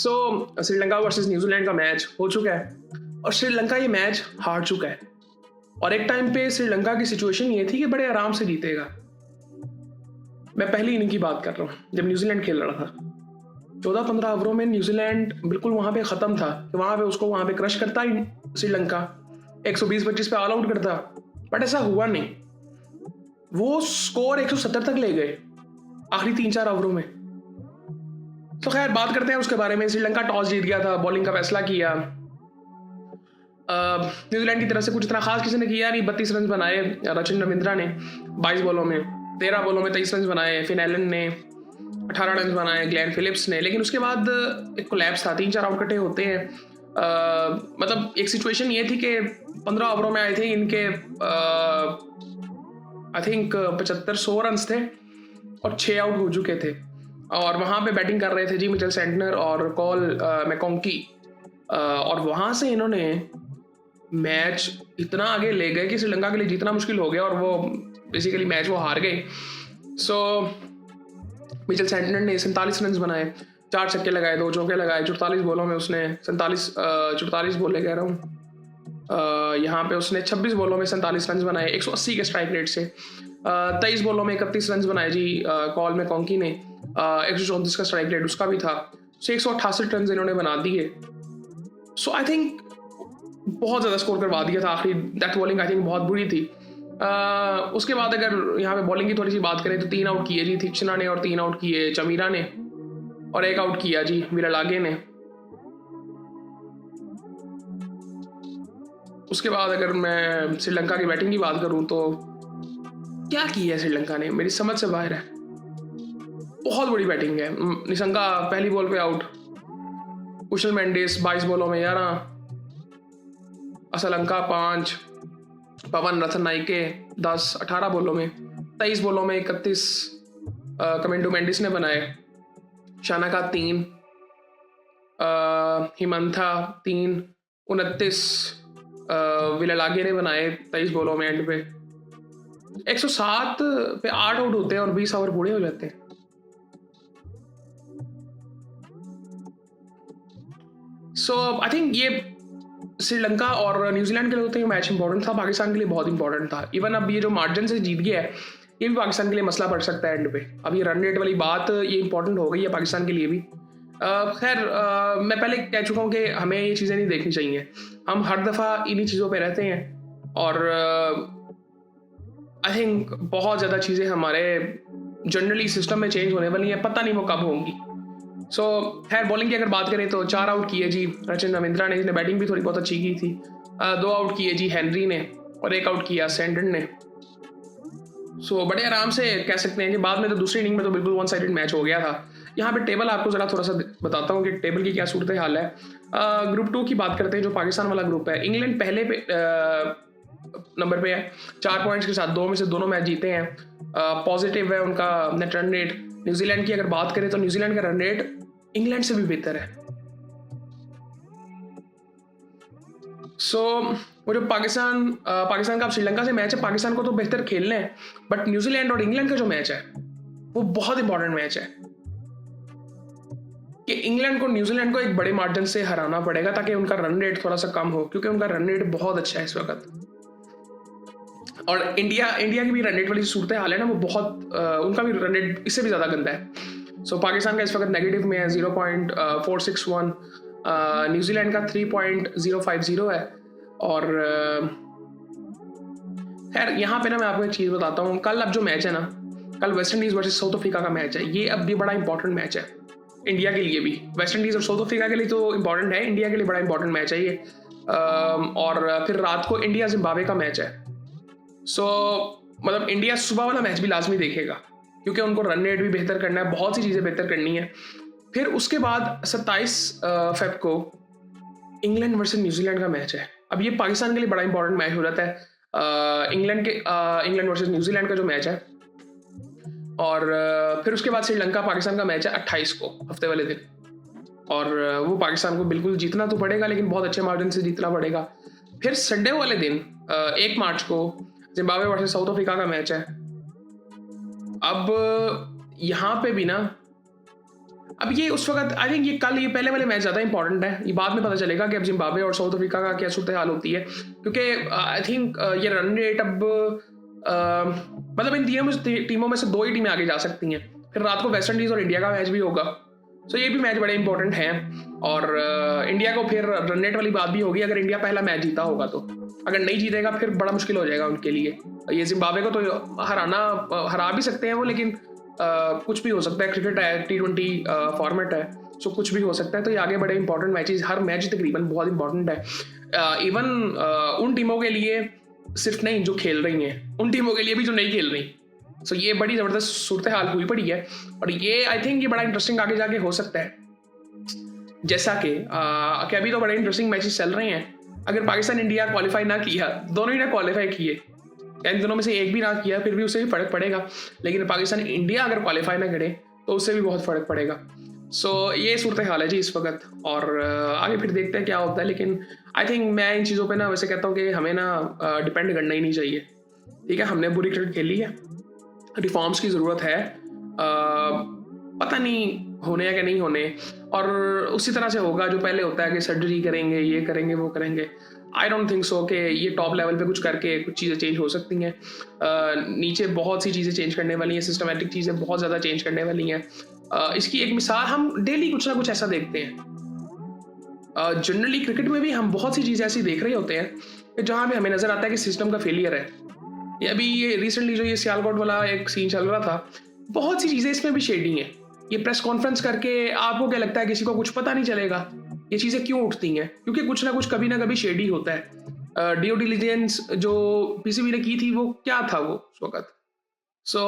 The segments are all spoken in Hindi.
सो श्रीलंका वर्सेस न्यूजीलैंड का मैच हो चुका है और श्रीलंका ये मैच हार चुका है। और एक टाइम पे श्रीलंका की सिचुएशन ये थी कि बड़े आराम से जीतेगा। मैं पहली इनिंग की बात कर रहा हूँ जब न्यूजीलैंड खेल रहा था। 14-15 ओवरों में न्यूजीलैंड बिल्कुल वहां पे खत्म था कि वहां पे क्रश करता ही श्रीलंका 120-25 पे ऑल आउट करता, बट ऐसा हुआ नहीं। वो स्कोर 170 तक ले गए आखिरी 3-4 ओवरों में। तो खैर बात करते हैं उसके बारे में। श्रीलंका टॉस जीत गया था, बॉलिंग का फैसला किया। न्यूजीलैंड की तरफ से कुछ इतना खास किसी ने किया नहीं। 32 रन बनाए रचिन रविंद्रा ने 22 बॉलों में, 13 बॉलों में 23 रन बनाए। फिन एलन ने 18 रन बनाए, ग्लेन फिलिप्स ने। लेकिन उसके बाद एक कोलैप्स था, 3-4 आउट कटे होते हैं। मतलब एक सिचुएशन ये थी कि 15 ओवरों में आए थे इनके आई थिंक 75-100 रन थे और 6 आउट हो चुके थे। और वहाँ पे बैटिंग कर रहे थे जी मिचेल सेंटनर और कॉल मैकॉन्की। और वहाँ से इन्होंने मैच इतना आगे ले गए कि श्रीलंका के लिए जीतना मुश्किल हो गया और वो बेसिकली मैच वो हार गए। सो मिचेल सेंटनर ने 47 रन बनाए, 4 छक्के लगाए, 2 चौके लगाए। 44 बॉलों में उसने 44 बोले कह रहा हूँ, यहाँ पे उसने 26 बॉलों में 47 रन बनाए 180 के स्ट्राइक रेट से। 23 बॉलों में 31 रन बनाए जी कॉल में कॉन्की ने। 134 का स्ट्राइक रेट उसका भी था। 168 रन इन्होंने बना दिए। सो आई थिंक बहुत ज़्यादा स्कोर करवा दिया था आखिरी। दैट बॉलिंग आई थिंक बहुत बुरी थी। उसके बाद अगर यहाँ पे बॉलिंग की थोड़ी सी बात करें तो 3 आउट किए जी तीक्ष्णा ने और 3 आउट किए चमीरा ने और 1 आउट किया जी विरलागे ने। उसके बाद अगर मैं श्रीलंका की बैटिंग की बात करूं तो क्या किया है श्रीलंका ने, मेरी समझ से बाहर है। बहुत बड़ी बैटिंग है। निशंका पहली बॉल पे आउट, कुशल मेंडिस 22 बॉलों में 11, असलंका 5, पवन रत्नायके 10 18 बॉलों में, 23 बॉलों में 31 कमेंडो मेंडिस ने बनाए। शानाका 3, हिमंथा 3, 29 विरलागे ने बनाए 23 बॉलों में। एंड पे 107 पे 8 आउट होते हैं और 20 ओवर पूरे हो जाते हैं। सो आई थिंक ये श्रीलंका और न्यूजीलैंड के लिए होते हैं मैच इंपॉर्टेंट था, पाकिस्तान के लिए बहुत इंपॉर्टेंट था। इवन अब ये जो मार्जिन से जीत गया है ये भी पाकिस्तान के लिए मसला पड़ सकता है एंड पे। अब ये रन रेट वाली बात ये इंपॉर्टेंट हो गई है पाकिस्तान के लिए भी। खैर मैं पहले कह चुका हूँ कि हमें ये चीज़ें नहीं देखनी चाहिए। हम हर दफ़ा इन्हीं चीज़ों पे रहते हैं और आई थिंक बहुत ज़्यादा चीज़ें हमारे जनरली सिस्टम में चेंज होने वाली हैं, पता नहीं वो कब होंगी। सो खैर बॉलिंग की अगर बात करें तो 4 आउट किए जी रचिन रविंद्रा ने, जिसने बैटिंग भी थोड़ी बहुत अच्छी की थी। 2 आउट किए जी हेनरी ने और 1 आउट किया सेंडन ने। सो बड़े आराम से कह सकते हैं कि बाद में तो दूसरी इनिंग में तो बिल्कुल वन साइडेड मैच हो गया था। यहाँ पे टेबल आपको ज़रा थोड़ा सा बताता हूँ कि टेबल की क्या सूरत हाल है। ग्रुप 2 की बात करते हैं जो पाकिस्तान वाला ग्रुप है। इंग्लैंड पहले पे नंबर पे है 4 पॉइंट्स के साथ, 2 में से दोनों मैच जीते हैं। पॉजिटिव है उनका नेट रन रेट। न्यूजीलैंड की अगर बात करें तो न्यूजीलैंड का रन रेट इंग्लैंड से भी बेहतर है। सो वो जो पाकिस्तान का श्रीलंका से मैच है, पाकिस्तान को तो बेहतर खेलना है, बट न्यूजीलैंड और इंग्लैंड का जो मैच है वो बहुत इंपॉर्टेंट मैच है कि इंग्लैंड को न्यूजीलैंड को एक बड़े मार्जिन से हराना पड़ेगा ताकि उनका रन रेट थोड़ा सा कम हो, क्योंकि उनका रन रेट बहुत अच्छा है इस वक्त। और इंडिया की भी रन रेट वाली सूरत हाल है ना, वो बहुत उनका भी रन रेट इससे भी ज़्यादा गंदा है। सो पाकिस्तान का इस वक्त नेगेटिव में है 0.461, न्यूजीलैंड का 3.050 है। और खैर यहाँ पे ना मैं आपको एक चीज़ बताता हूँ। कल अब जो मैच है ना, कल West Indies versus south Africa का मैच है। ये अब भी बड़ा इंपॉर्टेंट मैच है इंडिया के लिए भी। वेस्ट इंडीज़ और साउथ अफ्रीका के लिए तो इंपॉर्टेंट है, इंडिया के लिए बड़ा इंपॉर्टेंट मैच है ये। और फिर रात को इंडिया जिम्बाब्वे का मैच है। सो मतलब इंडिया सुबह वाला मैच भी लाजमी देखेगा क्योंकि उनको रन रेट भी बेहतर करना है, बहुत सी चीज़ें बेहतर करनी है। फिर उसके बाद 27 फेब को इंग्लैंड वर्सेस न्यूजीलैंड का मैच है। अब ये पाकिस्तान के लिए बड़ा इंपॉर्टेंट मैच हो जाता है, इंग्लैंड वर्सेस न्यूजीलैंड का जो मैच है। और फिर उसके बाद श्रीलंका पाकिस्तान का मैच है 28 को, हफ्ते वाले दिन। और वो पाकिस्तान को बिल्कुल जीतना तो पड़ेगा, लेकिन बहुत अच्छे मार्जिन से जीतना पड़ेगा। फिर संडे वाले दिन 1 मार्च को जिम्बाब्वे वर्सेस साउथ अफ्रीका का मैच है। अब यहाँ पे भी ना अब ये उस वक्त आई थिंक ये पहले वाले मैच ज़्यादा इंपॉर्टेंट है, ये बाद में पता चलेगा कि अब जिम्बाब्वे और साउथ अफ्रीका का क्या सूरत हाल होती है, क्योंकि आई थिंक ये रन रेट अब मतलब इन टीमों में से 2 ही टीमें आगे जा सकती हैं। फिर रात को वेस्ट इंडीज़ और इंडिया का मैच भी होगा, सो ये भी मैच बड़े इंपॉर्टेंट हैं। और इंडिया को फिर रन रेट वाली बात भी होगी, अगर इंडिया पहला मैच जीता होगा तो। अगर नहीं जीतेगा फिर बड़ा मुश्किल हो जाएगा उनके लिए। ये जिम्बाब्वे को तो हरा भी सकते हैं वो, लेकिन कुछ भी हो सकता है, क्रिकेट है, T20 फॉर्मेट है, सो कुछ भी हो सकता है। तो ये आगे बड़े इंपॉर्टेंट मैचेस, हर मैच तकरीबन बहुत इंपॉर्टेंट है। इवन उन टीमों के लिए सिर्फ नहीं जो खेल रही हैं, उन टीमों के लिए भी जो नहीं खेल रही। सो ये बड़ी ज़बरदस्त सूरत हाल हुई पड़ी है, और ये आई थिंक ये बड़ा इंटरेस्टिंग आगे जाके हो सकता है। जैसा कि अभी तो बड़े इंटरेस्टिंग मैचेस चल रहे हैं। अगर पाकिस्तान इंडिया क्वालिफाई ना किया, दोनों ही ना क्वालिफाई किए, इन दोनों में से एक भी ना किया, फिर भी उससे भी फ़र्क पड़ेगा। लेकिन पाकिस्तान इंडिया अगर क्वालिफाई ना करे तो उससे भी बहुत फ़र्क पड़ेगा। सो ये सूरत हाल है जी इस वक्त, और आगे फिर देखते हैं क्या होता है। लेकिन आई थिंक मैं इन चीज़ों पे ना वैसे कहता हूँ कि हमें ना डिपेंड करना ही नहीं चाहिए। ठीक है, हमने बुरी क्रिकेट खेली है, रिफॉर्म्स की ज़रूरत है, पता नहीं होने या कि नहीं होने, और उसी तरह से होगा जो पहले होता है कि सर्जरी करेंगे, ये करेंगे, वो करेंगे। आई डोंट थिंक सो कि ये टॉप लेवल पे कुछ करके कुछ चीज़ें चेंज हो सकती हैं। नीचे बहुत सी चीज़ें चेंज करने वाली हैं, सिस्टमेटिक चीज़ें बहुत ज़्यादा चेंज करने वाली हैं। इसकी एक मिसाल हम डेली कुछ ना कुछ ऐसा देखते हैं। जनरली क्रिकेट में भी हम बहुत सी चीज़ें ऐसी देख रहे होते हैं कि जहाँ पे हमें नज़र आता है कि सिस्टम का फेलियर है। ये अभी ये रिसेंटली जो ये सियालकोट वाला एक सीन चल रहा था, बहुत सी चीज़ें इसमें भी शेडी हैं। ये प्रेस कॉन्फ्रेंस करके आपको क्या लगता है किसी को कुछ पता नहीं चलेगा ये चीज़ें क्यों उठती हैं? क्योंकि कुछ ना कभी शेडी होता है। ड्यू डिलिजेंस जो पीसीबी ने की थी वो क्या था वो उस वक्त। सो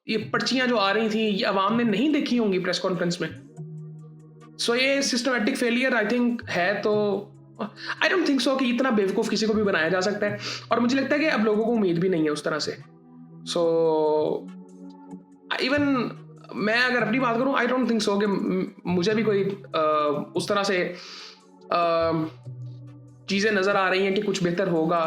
ये पर्चियां जो आ रही थी ये अवाम ने नहीं देखी होंगी प्रेस कॉन्फ्रेंस में। सो ये सिस्टमेटिक फेलियर आई थिंक है। तो आई डोंट थिंक सो कि इतना बेवकूफ़ किसी को भी बनाया जा सकता है, और मुझे लगता है कि अब लोगों को उम्मीद भी नहीं है उस तरह से। सो इवन मैं अगर अपनी बात करूं, आई डोंट थिंक सो कि मुझे भी कोई उस तरह से चीज़ें नज़र आ रही हैं कि कुछ बेहतर होगा।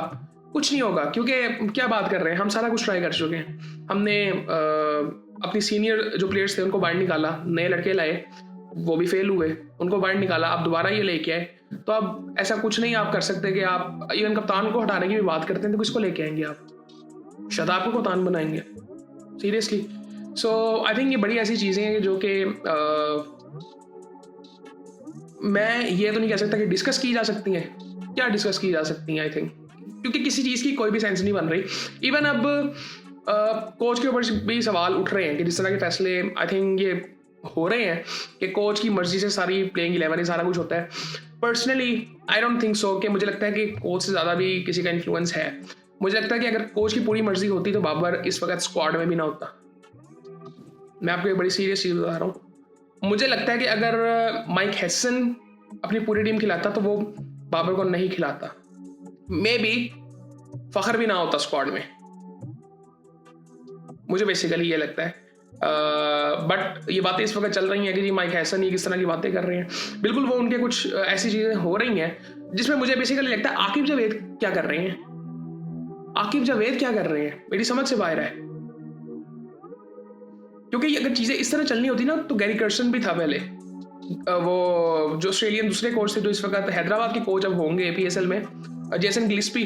कुछ नहीं होगा, क्योंकि क्या बात कर रहे हैं, हम सारा कुछ ट्राई कर चुके हैं। हमने अपनी सीनियर जो प्लेयर्स थे उनको बाहर निकाला, नए लड़के लाए, वो भी फेल हुए, उनको बाहर निकाला, आप दोबारा ये लेके आए। तो अब ऐसा कुछ नहीं आप कर सकते कि आप इवन कप्तान को हटाने की भी बात करते हैं, तो किसको लेके आएंगे आप? शादाब को कप्तान बनाएंगे? सीरियसली? सो आई थिंक ये बड़ी ऐसी चीज़ें हैं जो कि मैं ये तो नहीं कह सकता कि डिस्कस की जा सकती हैं। क्या डिस्कस की जा सकती हैं? आई थिंक क्योंकि किसी चीज़ की कोई भी सेंस नहीं बन रही। इवन अब कोच के ऊपर भी सवाल उठ रहे हैं कि जिस तरह के फैसले आई थिंक ये हो रहे हैं कि कोच की मर्जी से सारी प्लेइंग 11 सारा कुछ होता है। Personally I don't think so कि मुझे लगता है कि कोच से ज़्यादा भी किसी का इन्फ्लुएंस है। मुझे लगता है कि अगर कोच की पूरी मर्जी होती तो बाबर इस वक्त स्क्वाड में भी ना होता। मैं आपको एक बड़ी सीरियस चीज़ बता रहा हूँ। मुझे लगता है कि अगर माइक हैसन अपनी पूरी टीम खिलाता तो वो बाबर को नहीं खिलाता। मे बी फखर भी ना होता स्क्वाड में। मुझे बेसिकली ये लगता है। बट ये बातें इस वक्त चल रही हैं कि जी माइक हैसन ये किस तरह की बातें कर रहे हैं। बिल्कुल वो उनके कुछ ऐसी चीज़ें हो रही हैं जिसमें मुझे बेसिकली लगता है आकिब जावेद क्या कर रहे हैं। आकिब जावेद क्या कर रहे हैं मेरी समझ से बाहर है। क्योंकि अगर चीज़ें इस तरह चलनी होती ना तो गैरी कर्सन भी था पहले, वो जो ऑस्ट्रेलियन दूसरे कोच थे जो इस वक्त हैदराबाद के कोच अब होंगे PSL में, जेसन गिलिस्पी,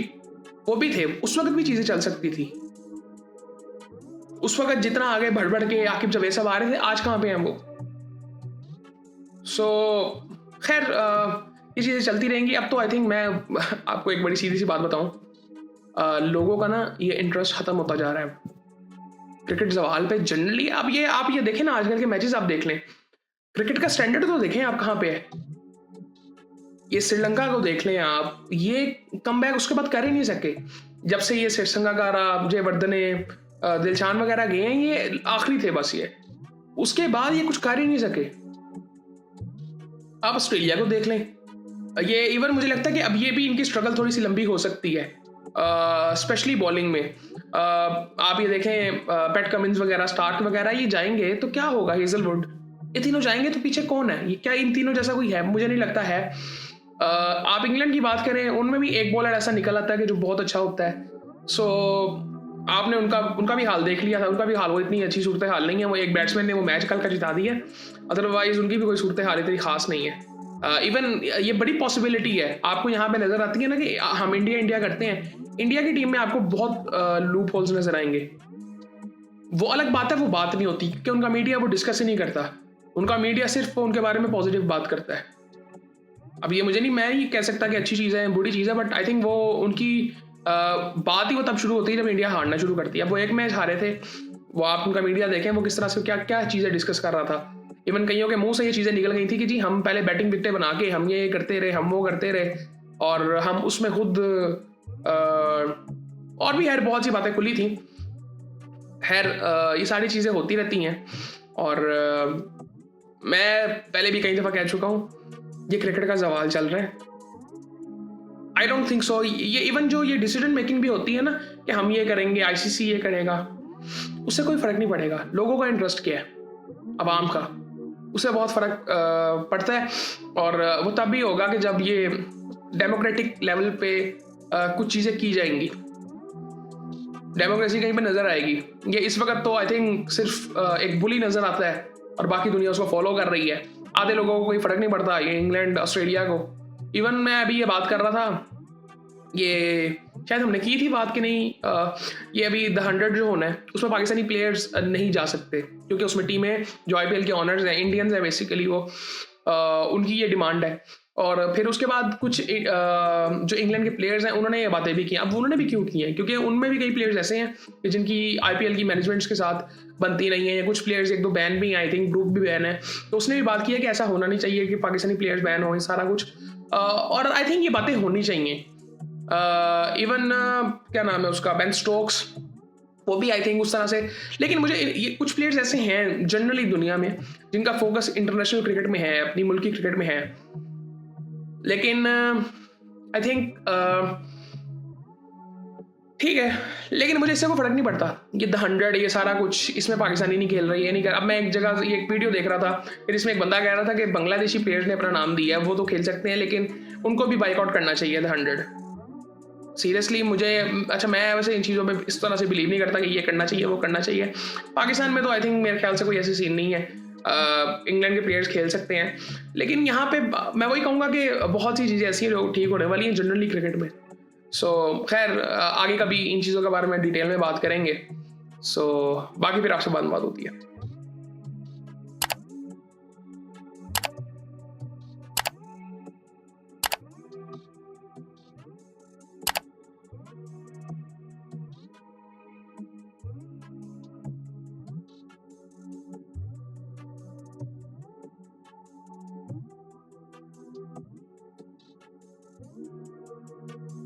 वो भी थे। उस वक्त भी चीज़ें चल सकती थी। उस वक्त जितना आगे बढ़ बढ़ के आकिब जावेद सब आ रहे थे, आज कहाँ पे हैं वो। सो खैर ये चीज़ें चलती रहेंगी। अब तो आई थिंक मैं आपको एक बड़ी सीधी सी बात बताऊं, लोगों का ना ये इंटरेस्ट ख़त्म होता जा रहा है क्रिकेट सवाल पे जनरली। आप ये देखें ना, आजकल के मैचेस आप देख लें, क्रिकेट का स्टैंडर्ड तो देखें आप कहाँ पे है। ये श्रीलंका को देख लें आप, ये कमबैक उसके बाद कर ही नहीं सके। जब से ये संगाकारा, जयवर्धने, दिलशान वगैरह गए हैं, ये आखिरी थे बस। ये उसके बाद ये कुछ कर ही नहीं सके। आप ऑस्ट्रेलिया को देख लें, ये इवन मुझे लगता है कि अब ये भी इनकी स्ट्रगल थोड़ी सी लंबी हो सकती है, स्पेशली बॉलिंग में। आप ये देखें पैट कमिंस वगैरह, स्टार्क वगैरह, ये जाएंगे तो क्या होगा, हेजलवुड, ये तीनों जाएंगे तो पीछे कौन है? ये क्या इन तीनों जैसा कोई है? मुझे नहीं लगता है। आप इंग्लैंड की बात करें, उनमें भी एक बॉलर ऐसा निकल आता है कि जो बहुत अच्छा होता है। सो आपने उनका उनका भी हाल देख लिया था, उनका भी हाल वो इतनी अच्छी सूरत हाल नहीं है, वो एक बैट्समैन ने वो मैच कल का जिता दिया है, अदरवाइज उनकी भी कोई सूरत हाल इतनी खास नहीं है। इवन ये बड़ी पॉसिबिलिटी है, आपको यहाँ पे नजर आती है ना कि हम इंडिया इंडिया करते हैं, इंडिया की टीम में आपको बहुत लूप होल्स नजर आएंगे। वो अलग बात है, वो बात नहीं होती क्योंकि उनका मीडिया वो डिस्कस ही नहीं करता, उनका मीडिया सिर्फ उनके बारे में पॉजिटिव बात करता है। अब ये मुझे नहीं, मैं ही कह सकता कि अच्छी चीज़ है बुरी चीज़ है, बट आई थिंक वो उनकी बात ही वो तब शुरू होती है जब इंडिया हारना शुरू करती है। अब वो एक मैच हारे थे, वो आप उनका मीडिया देखें वो किस तरह से क्या क्या चीज़ें डिस्कस कर रहा था। इवन कईयों के मुंह से ये चीज़ें निकल गई थी कि जी हम पहले बैटिंग विकेटें बना के हम ये करते रहे, हम वो करते रहे, और हम उसमें खुद और भी खैर बहुत सी बातें खुली थी। खैर ये सारी चीज़ें होती रहती हैं, और मैं पहले भी कई दफ़ा कह चुका हूँ ये क्रिकेट का सवाल चल रहा है। आई डोंट थिंक सो, ये इवन जो ये डिसीजन मेकिंग भी होती है ना कि हम ये करेंगे, आईसीसी ये करेगा, उससे कोई फ़र्क नहीं पड़ेगा। लोगों का इंटरेस्ट क्या है, आवाम का, उससे बहुत फ़र्क पड़ता है। और वो तब भी होगा कि जब ये डेमोक्रेटिक लेवल पे कुछ चीज़ें की जाएंगी, डेमोक्रेसी कहीं पे नज़र आएगी। ये इस वक्त तो आई थिंक सिर्फ एक बुली नज़र आता है और बाकी दुनिया उसको फॉलो कर रही है। आधे लोगों को कोई फ़र्क नहीं पड़ता, ये इंग्लैंड ऑस्ट्रेलिया को। इवन मैं अभी ये बात कर रहा था, ये शायद हमने की थी बात कि नहीं, ये अभी द 100 जो होना है उसमें पाकिस्तानी प्लेयर्स नहीं जा सकते क्योंकि उसमें टीमें जो IPL के ऑनर्स हैं, इंडियंस हैं बेसिकली, वो उनकी ये डिमांड है। और फिर उसके बाद कुछ जो इंग्लैंड के प्लेयर्स हैं उन्होंने ये बातें भी की। अब उन्होंने भी क्यों की हैं, क्योंकि उनमें भी कई प्लेयर्स ऐसे हैं कि जिनकी IPL की मैनेजमेंट्स के साथ बनती नहीं है, कुछ प्लेयर्स एक दो बैन भी हैं, आई थिंक ब्रूक भी बैन है। तो उसने भी बात की है कि ऐसा होना नहीं चाहिए कि पाकिस्तानी प्लेयर्स बैन हो, सारा कुछ। और आई थिंक ये बातें होनी चाहिए। इवन क्या नाम है उसका, बेन स्टोक्स, वो भी आई थिंक उस तरह से। लेकिन मुझे ये कुछ प्लेयर्स ऐसे हैं जनरली दुनिया में जिनका फोकस इंटरनेशनल क्रिकेट में है, अपनी मुल्की क्रिकेट में है, लेकिन आई थिंक ठीक है, लेकिन मुझे इससे कोई फर्क नहीं पड़ता। ये द 100 ये सारा कुछ, इसमें पाकिस्तानी नहीं खेल रही है, नहीं कर। अब मैं एक जगह ये एक वीडियो देख रहा था, फिर इसमें एक बंदा कह रहा था कि बांग्लादेशी प्लेयर्स ने अपना नाम दिया है, वो तो खेल सकते हैं लेकिन उनको भी बाइकआउट करना चाहिए द 100। सीरियसली मुझे, अच्छा मैं वैसे इन चीज़ों में इस तरह से बिलीव नहीं करता कि ये करना चाहिए वो करना चाहिए। पाकिस्तान में तो आई थिंक मेरे ख्याल से कोई ऐसी सीन नहीं है, इंग्लैंड के प्लेयर्स खेल सकते हैं। लेकिन यहाँ पे मैं वही कहूँगा कि बहुत सी चीज़ें ऐसी हैं जो ठीक होने वाली हैं जनरली क्रिकेट में। सो खैर आगे कभी इन चीज़ों के बारे में डिटेल में बात करेंगे। सो बाकी फिर आपसे बात होती है।